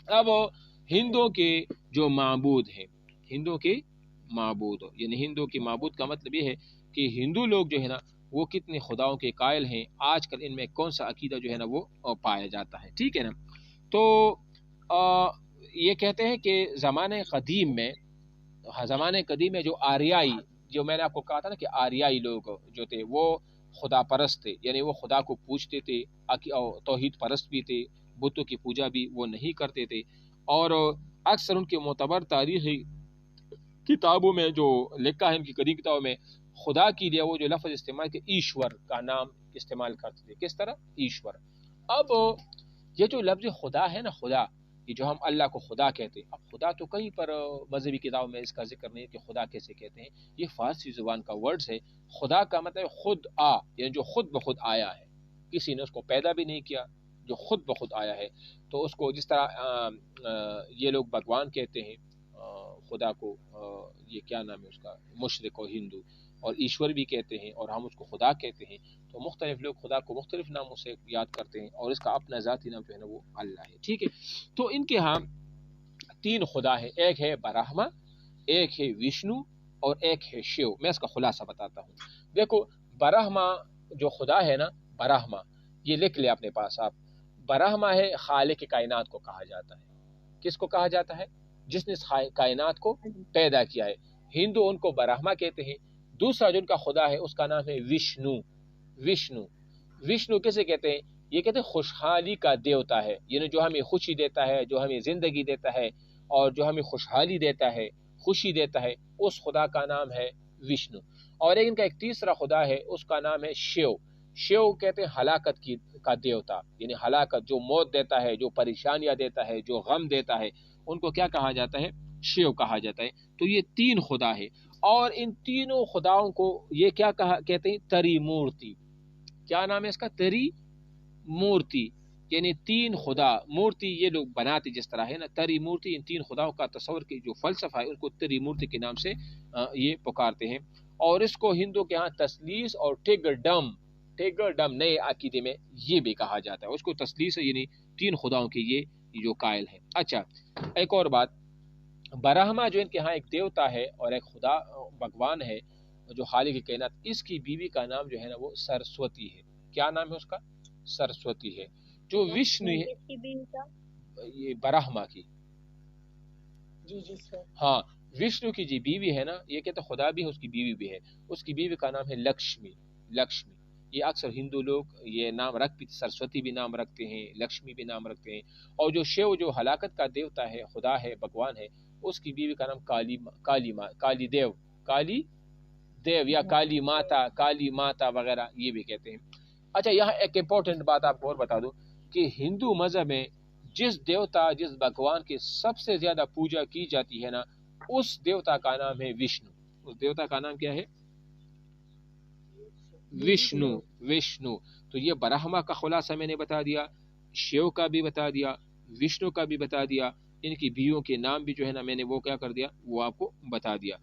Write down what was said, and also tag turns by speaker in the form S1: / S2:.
S1: اب ہندوؤں کے جو معبود ہیں، ہندوؤں کے معبود، یعنی ہندوؤں کے معبود کا مطلب یہ ہے کہ ہندو لوگ جو ہے نا وہ کتنے خداؤں کے قائل ہیں، آج کل ان میں کون سا عقیدہ جو ہے نا وہ پایا جاتا ہے، ٹھیک ہے نا۔ تو یہ کہتے ہیں کہ زمانے قدیم میں جو آریائی، جو میں نے آپ کو کہا تھا نا کہ آریائی لوگ جو تھے وہ خدا پرست تھے، یعنی وہ خدا کو پوجتے تھے، توحید پرست بھی تھے، بتوں کی پوجا بھی وہ نہیں کرتے تھے، اور اکثر ان کے معتبر تاریخی کتابوں میں جو لکھا ہے، ان کی قدیم کتابوں میں خدا کے لیے وہ جو لفظ استعمال کہ ایشور کا نام استعمال کرتے تھے، کس طرح؟ ایشور۔ اب یہ جو لفظ خدا ہے نا، خدا، یہ جو ہم اللہ کو خدا کہتے ہیں، اب خدا تو کہیں پر مذہبی کتابوں میں اس کا ذکر نہیں ہے کہ خدا کیسے کہتے ہیں، یہ فارسی زبان کا ورڈز ہے۔ خدا کا مطلب خود یعنی جو خود بخود آیا ہے، کسی نے اس کو پیدا بھی نہیں کیا، جو خود بخود آیا ہے۔ تو اس کو جس طرح یہ لوگ بھگوان کہتے ہیں خدا کو، یہ کیا نام ہے اس کا، مشرق اور ہندو، اور ایشور بھی کہتے ہیں، اور ہم اس کو خدا کہتے ہیں۔ تو مختلف لوگ خدا کو مختلف ناموں سے یاد کرتے ہیں، اور اس کا اپنا ذاتی نام جو ہے نا وہ اللہ ہے، ٹھیک ہے۔ تو ان کے ہاں 3 خدا ہے، ایک ہے برہما، ایک ہے وشنو، اور ایک ہے شیو۔ میں اس کا خلاصہ بتاتا ہوں۔ دیکھو، برہما جو خدا ہے نا، برہما، یہ لکھ لے اپنے پاس آپ، برہما ہے خالق کائنات کو کہا جاتا ہے۔ کس کو کہا جاتا ہے؟ جس نے کائنات کو پیدا کیا ہے۔ ہندو ان کو برہما کہتے ہیں۔ دوسرا جو ان کا خدا ہے اس کا نام ہے وشنو۔ وشنو، وشنو کسے کہتے ہیں؟ یہ کہتے ہیں خوشحالی کا دیوتا ہے، یعنی جو ہمیں خوشی دیتا ہے، جو ہمیں زندگی دیتا ہے، اور جو ہمیں خوشحالی دیتا ہے، خوشی دیتا ہے، اس خدا کا نام ہے وشنو۔ اور ان کا ایک تیسرا خدا ہے، اس کا نام ہے شیو۔ شیو کہتے ہیں ہلاکت کا دیوتا، یعنی ہلاکت، جو موت دیتا ہے، جو پریشانیاں دیتا ہے، جو غم دیتا ہے، ان کو کیا کہا جاتا ہے؟ شیو کہا جاتا ہے۔ تو یہ 3 خدا ہے، اور ان تینوں خداؤں کو یہ کیا کہتے ہیں؟ تری مورتی۔ کیا نام ہے اس کا؟ تری مورتی، یعنی 3 خدا، مورتی یہ لوگ بناتے جس طرح ہے نا، تری مورتی، ان 3 خداؤں کا تصور کی جو فلسفہ ہے اس کو تری مورتی کے نام سے یہ پکارتے ہیں۔ اور اس کو ہندو کے ہاں تثلیث اور ٹیگر ڈم نئے عقیدے میں یہ بھی کہا جاتا ہے، اس کو تثلیث یعنی 3 خداؤں کے یہ جو قائل ہیں۔ اچھا، ایک اور بات، برہما جو ان کے ہاں ایک دیوتا ہے اور ایک خدا بھگوان ہے جو خالق کائنات، اس کی بیوی کا نام جو ہے نا وہ سرسوتی ہے۔ کیا نام ہے اس کا؟ سرسوتی ہے۔ جو وشنو ہے، یہ برہما کی، جی سر، ہاں، وشنو کی جی بیوی ہے نا، یہ کہتے خدا بھی ہے، اس کی بیوی بھی ہے، اس کی بیوی کا نام ہے لکشمی۔ یہ اکثر ہندو لوگ یہ نام رکھتے، سرسوتی بھی نام رکھتے ہیں، لکشمی بھی نام رکھتے ہیں۔ اور جو شیو جو ہلاکت کا دیوتا ہے، خدا ہے، بھگوان ہے، اس کی بیوی کا نام کالی دیو یا کالی ماتا وغیرہ یہ بھی کہتے ہیں۔ اچھا، یہاں ایک امپورٹنٹ بات آپ کو اور بتا دوں کہ ہندو مذہب میں جس دیوتا، جس بھگوان کی سب سے زیادہ پوجا کی جاتی ہے نا، اس دیوتا کا نام ہے وشنو۔ اس دیوتا کا نام کیا ہے؟ وشنو۔ تو یہ برہما کا خلاصہ میں نے بتا دیا، شیو کا بھی بتا دیا، وشنو کا بھی بتا دیا، ان کی بیویوں کے نام بھی جو ہے نا میں نے وہ کیا کر دیا، وہ آپ کو بتا دیا۔